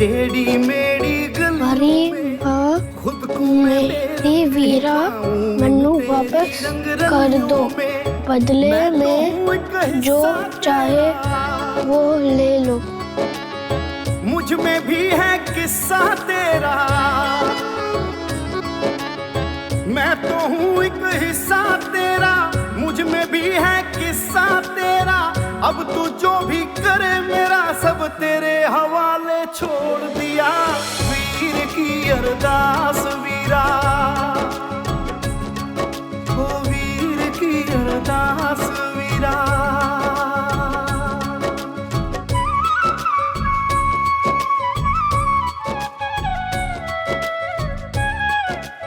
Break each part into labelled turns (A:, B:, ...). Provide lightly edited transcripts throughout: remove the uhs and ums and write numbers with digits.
A: टेढ़ी मेढ़ी
B: अरे हाँ, मेरी वीरा मन्नू वापस कर दो, बदले में जो चाहे वो ले लो।
A: मुझ में भी है किस्सा तेरा, मैं तो हूँ एक हिस्सा तेरा। मुझ में भी है किस्सा तेरा, अब तू जो भी करे मेरा सब तेरे हवाले छोड़ दिया। वीर की अरदास वीरा, ओ वीर की अरदास वीरा।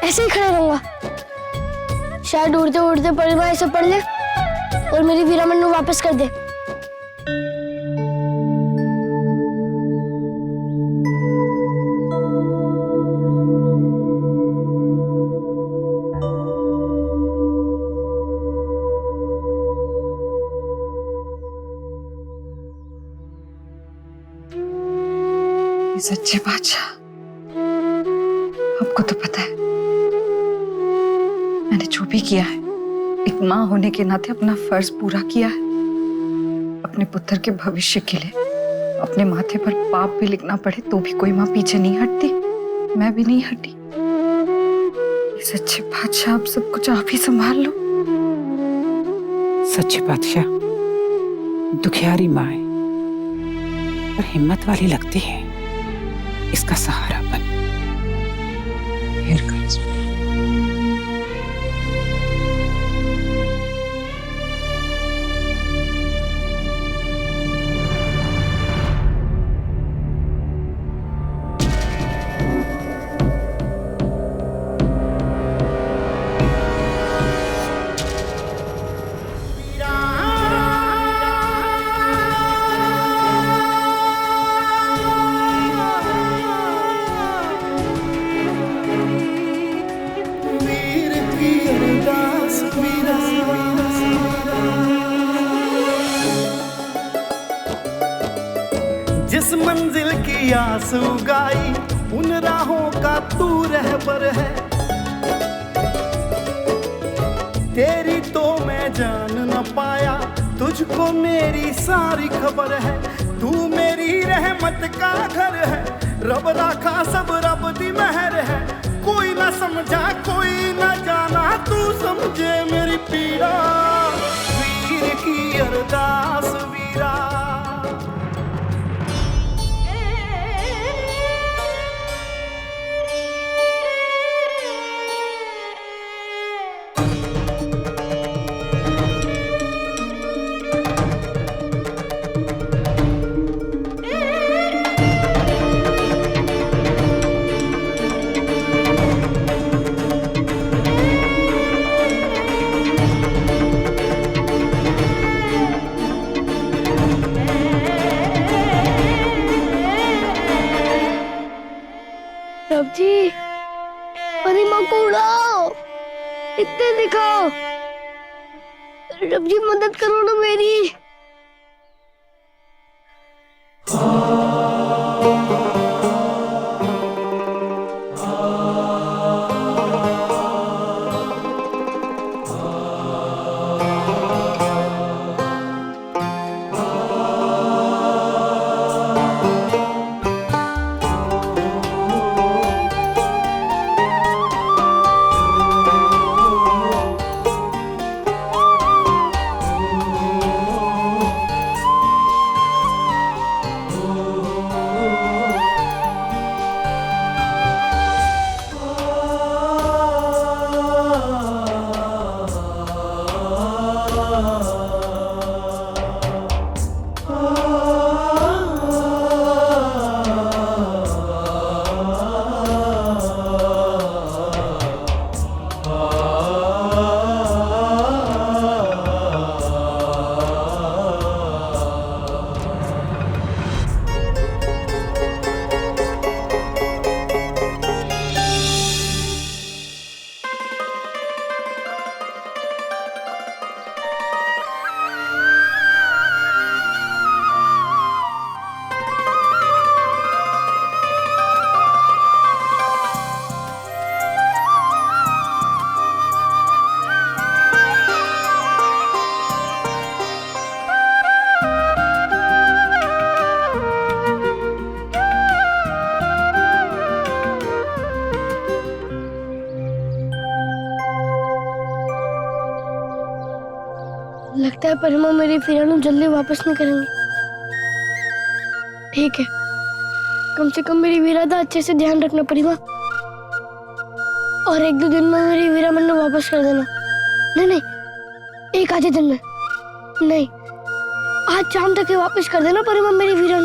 B: ऐसे ही खड़ा रहूंगा, शायद उड़ते उड़ते परिवार से पढ़ ले और मेरी वीरा मन्नू वापस कर दे।
C: सच्चे बादशाह, आपको तो पता है मैंने जो भी किया है, एक माँ होने के नाते अपना फर्ज पूरा किया है। अपने पुत्र के भविष्य के लिए अपने माथे पर पाप भी लिखना पड़े तो भी कोई माँ पीछे नहीं हटती, मैं भी नहीं हटी। सच्चे बादशाह, आप सब कुछ आप ही संभाल लो।
D: सच्चे बादशाह, दुखियारी माँ है पर हिम्मत वाली लगती है, इसका सहारा बन।
A: जिस मंजिल की आस उगाई उन राहों का तू रहबर है। तेरी तो मैं जान न पाया, तुझको मेरी सारी खबर है। तू मेरी रहमत का घर है, रब राखा सब रब दी मेहर है। कोई ना समझा कोई ना जाना, तू समझे मेरी पीड़ा। वीर की अरदास वीरा,
B: रब जी, परिमा को उड़ाओ, इतने दिखाओ। रब जी मदद करो ना मेरी। लगता है परिमा मेरी वीरा जल्दी वापस नहीं करेंगे। ठीक है, कम से कम मेरी वीरा का अच्छे से ध्यान रखना परिमा, और 1-2 दिन में मेरी वीरा मैंने वापस कर देना। नहीं नहीं, 1 आधे दिन में नहीं, आज शाम तक ही वापस कर देना परिमा मेरी वीरा।